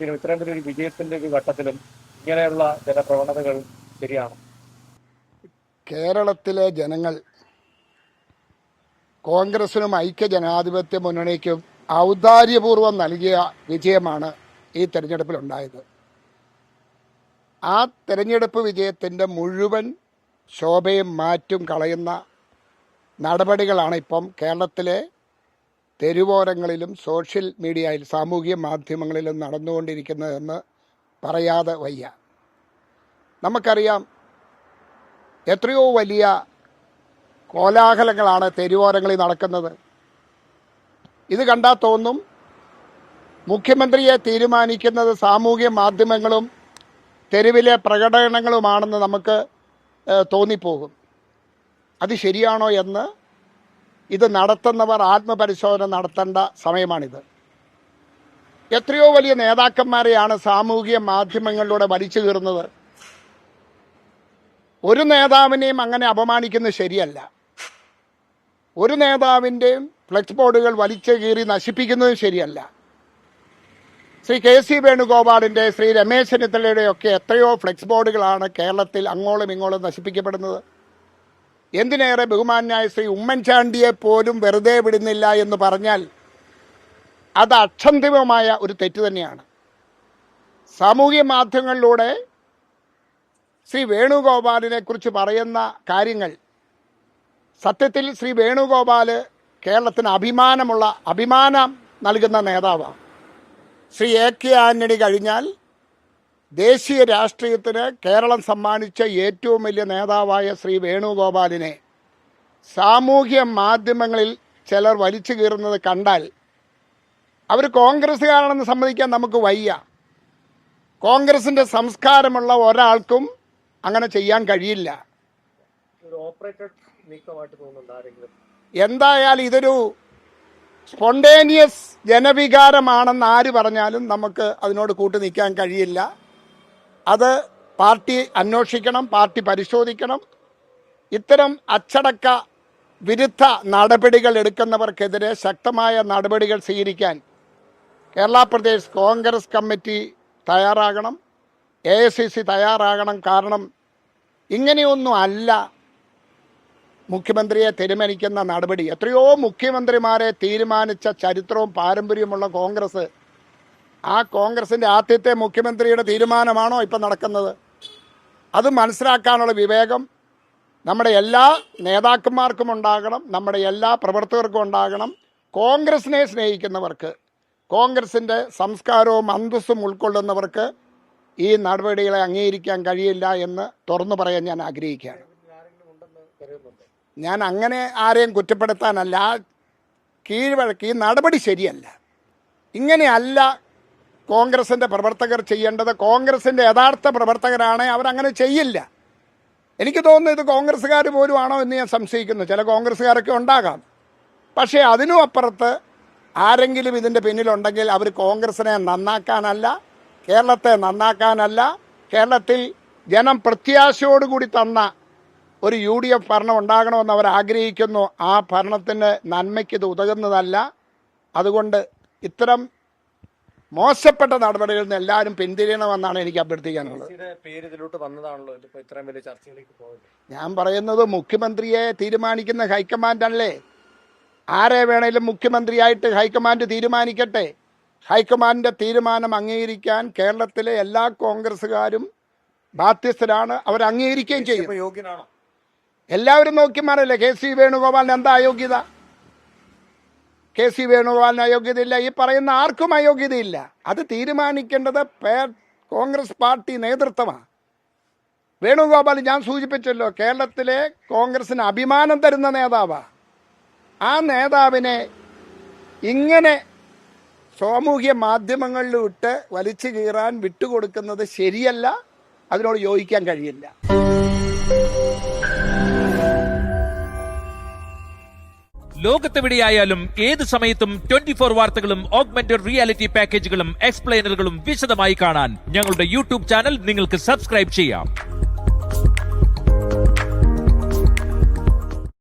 ഇത്തരത്തിലൊരു വിജയത്തിന്റെ ഒരു ഘട്ടത്തിലും ഇങ്ങനെയുള്ള ജനപ്രവണതകൾ ശരിയാണ്? കേരളത്തിലെ ജനങ്ങൾ കോൺഗ്രസിനും ഐക്യ ജനാധിപത്യ മുന്നണിക്കും ഔദാര്യപൂർവ്വം നൽകിയ വിജയമാണ് ഈ തെരഞ്ഞെടുപ്പിലുണ്ടായത്. ആ തെരഞ്ഞെടുപ്പ് വിജയത്തിൻ്റെ മുഴുവൻ ശോഭയും മാറ്റും കളയുന്ന നടപടികളാണ് ഇപ്പം കേരളത്തിലെ തെരുവോരങ്ങളിലും സോഷ്യൽ മീഡിയയിൽ സാമൂഹിക മാധ്യമങ്ങളിലും നടന്നുകൊണ്ടിരിക്കുന്നതെന്ന് പറയാതെ വയ്യ. നമുക്കറിയാം, എത്രയോ വലിയ കോലാഹലങ്ങളാണ് തെരുവോരങ്ങളിൽ നടക്കുന്നത്. ഇത് കണ്ടാൽ തോന്നും മുഖ്യമന്ത്രിയെ തീരുമാനിക്കുന്നത് സാമൂഹ്യ മാധ്യമങ്ങളും തെരുവിലെ പ്രകടനങ്ങളുമാണെന്ന് നമുക്ക് തോന്നിപ്പോകും. അത് ശരിയാണോ എന്ന് ഇത് നടത്തുന്നവർ ആത്മപരിശോധന നടത്തേണ്ട സമയമാണിത്. എത്രയോ വലിയ നേതാക്കന്മാരെയാണ് സാമൂഹിക മാധ്യമങ്ങളിലൂടെ വലിച്ചു കീറുന്നത്. ഒരു നേതാവിനെയും അങ്ങനെ അപമാനിക്കുന്നത് ശരിയല്ല. ഒരു നേതാവിൻ്റെയും ഫ്ലെക്സ് ബോർഡുകൾ വലിച്ചു കീറി നശിപ്പിക്കുന്നതും ശരിയല്ല. ശ്രീ കെ.സി. വേണുഗോപാലിൻ്റെ, ശ്രീ രമേശ് ചെന്നിത്തലയുടെയൊക്കെ എത്രയോ ഫ്ലെക്സ് ബോർഡുകളാണ് കേരളത്തിൽ അങ്ങോളം ഇങ്ങോളം നശിപ്പിക്കപ്പെടുന്നത്. എന്തിനേറെ ബഹുമാന്യായ ശ്രീ ഉമ്മൻചാണ്ടിയെ പോലും വെറുതെ വിടുന്നില്ല എന്ന് പറഞ്ഞാൽ അത് അക്ഷന്തിമമായ ഒരു തെറ്റ് തന്നെയാണ്. സാമൂഹ്യ മാധ്യമങ്ങളിലൂടെ ശ്രീ വേണുഗോപാലിനെ കുറിച്ച് പറയുന്ന കാര്യങ്ങൾ, സത്യത്തിൽ ശ്രീ വേണുഗോപാൽ കേരളത്തിന് അഭിമാനം നൽകുന്ന നേതാവാണ്. ശ്രീ എ.കെ. ആന്റണി കഴിഞ്ഞാൽ ദേശീയ രാഷ്ട്രീയത്തിന് കേരളം സമ്മാനിച്ച ഏറ്റവും വലിയ നേതാവായ ശ്രീ വേണുഗോപാലിനെ സാമൂഹ്യ മാധ്യമങ്ങളിൽ ചിലർ വലിച്ചു കീറുന്നത് കണ്ടാൽ അവർ കോൺഗ്രസ്സുകാരാണെന്ന് സമ്മതിക്കാൻ നമുക്ക് വയ്യ. കോൺഗ്രസിൻ്റെ സംസ്കാരമുള്ള ഒരാൾക്കും അങ്ങനെ ചെയ്യാൻ കഴിയില്ല. എന്തായാലും ഇതൊരു സ്പോണ്ടേനിയസ് ജനവികാരമാണെന്ന് ആര് പറഞ്ഞാലും നമുക്ക് അതിനോട് കൂട്ടു നിൽക്കാൻ കഴിയില്ല. അത് പാർട്ടി അന്വേഷിക്കണം, പാർട്ടി പരിശോധിക്കണം. ഇത്തരം അച്ചടക്ക വിരുദ്ധ നടപടികൾ എടുക്കുന്നവർക്കെതിരെ ശക്തമായ നടപടികൾ സ്വീകരിക്കാൻ കേരള പ്രദേശ് കോൺഗ്രസ് കമ്മിറ്റി തയ്യാറാകണം, AICC തയ്യാറാകണം. കാരണം ഇങ്ങനെയൊന്നും അല്ല മുഖ്യമന്ത്രിയെ തീരുമാനിക്കുന്ന നടപടി. എത്രയോ മുഖ്യമന്ത്രിമാരെ തീരുമാനിച്ച ചരിത്രവും പാരമ്പര്യമുള്ള കോൺഗ്രസ്, ആ കോൺഗ്രസിൻ്റെ ആദ്യത്തെ മുഖ്യമന്ത്രിയുടെ തീരുമാനമാണോ ഇപ്പം നടക്കുന്നത്? അത് മനസ്സിലാക്കാനുള്ള വിവേകം നമ്മുടെ എല്ലാ നേതാക്കന്മാർക്കും ഉണ്ടാകണം, നമ്മുടെ എല്ലാ പ്രവർത്തകർക്കും ഉണ്ടാകണം. കോൺഗ്രസിനെ സ്നേഹിക്കുന്നവർക്ക്, കോൺഗ്രസിൻ്റെ സംസ്കാരവും അന്തസ്സും ഉൾക്കൊള്ളുന്നവർക്ക് ഈ നടപടികളെ അംഗീകരിക്കാൻ കഴിയില്ല എന്ന് തുറന്നു പറയാൻ ഞാൻ ആഗ്രഹിക്കുകയാണ്. ഞാൻ അങ്ങനെ ആരെയും കുറ്റപ്പെടുത്താനല്ല, കീഴ്വഴക്ക് ഈ നടപടി ശരിയല്ല. ഇങ്ങനെയല്ല കോൺഗ്രസിൻ്റെ പ്രവർത്തകർ ചെയ്യേണ്ടത്. കോൺഗ്രസിൻ്റെ യഥാർത്ഥ പ്രവർത്തകരാണ്, അവരങ്ങനെ ചെയ്യില്ല. എനിക്ക് തോന്നുന്നു ഇത് കോൺഗ്രസ്സുകാർ പോലും ആണോ എന്ന് ഞാൻ സംശയിക്കുന്നു. ചില കോൺഗ്രസ്സുകാരൊക്കെ ഉണ്ടാകാം. പക്ഷേ അതിനും അപ്പുറത്ത് ആരെങ്കിലും ഇതിൻ്റെ പിന്നിലുണ്ടെങ്കിൽ അവർ കോൺഗ്രസിനെ നന്നാക്കാനല്ല, കേരളത്തെ നന്നാക്കാനല്ല, കേരളത്തിൽ ജനം പ്രത്യാശയോടുകൂടി തന്ന ഒരു UDF ഭരണം ഉണ്ടാകണമെന്ന് അവർ ആഗ്രഹിക്കുന്നു. ആ ഭരണത്തിൻ്റെ നന്മയ്ക്ക് ഇത് ഉതകുന്നതല്ല. അതുകൊണ്ട് ഇത്തരം മോശപ്പെട്ട നടപടികളിൽ നിന്ന് എല്ലാവരും പിന്തിരിയണമെന്നാണ് എനിക്ക് അഭ്യർത്ഥിക്കാനുള്ളത്. ഞാൻ പറയുന്നത് മുഖ്യമന്ത്രിയെ തീരുമാനിക്കുന്ന ഹൈക്കമാൻഡ് അല്ലേ? ആരെ വേണേലും മുഖ്യമന്ത്രിയായിട്ട് ഹൈക്കമാൻഡ് തീരുമാനിക്കട്ടെ. ഹൈക്കമാൻഡിൻ്റെ തീരുമാനം അംഗീകരിക്കാൻ കേരളത്തിലെ എല്ലാ കോൺഗ്രസ്സുകാരും ബാധ്യസ്ഥരാണ്. അവർ അംഗീകരിക്കുകയും ചെയ്യും. യോഗ്യനാണോ? എല്ലാവരും നോക്കിമാരല്ലേ. കെ.സി. വേണുഗോപാലിന് എന്താ അയോഗ്യത? കെ.സി. വേണുഗോപാലിന് അയോഗ്യതയില്ല. ഈ പറയുന്ന ആർക്കും അയോഗ്യതയില്ല. അത് തീരുമാനിക്കേണ്ടത് കോൺഗ്രസ് പാർട്ടി നേതൃത്വമാണ്. വേണുഗോപാൽ ഞാൻ സൂചിപ്പിച്ചല്ലോ, കേരളത്തിലെ കോൺഗ്രസിന് അഭിമാനം തരുന്ന നേതാവാണ്. ആ നേതാവിനെ ഇങ്ങനെ സാമൂഹ്യ മാധ്യമങ്ങളിലിട്ട് വലിച്ചു കീറാൻ വിട്ടുകൊടുക്കുന്നത് ശരിയല്ല. അതിനോട് യോജിക്കാൻ കഴിയില്ല. ലോകത്തെവിടെയായാലും ഏത് സമയത്തും 24 വാർത്തകളും ഓഗ്മെന്റഡ് റിയാലിറ്റി പാക്കേജുകളും എക്സ്പ്ലെയിനറുകളും വിശദമായി കാണാൻ ഞങ്ങളുടെ YouTube ചാനൽ നിങ്ങൾക്ക് സബ്സ്ക്രൈബ് ചെയ്യാം.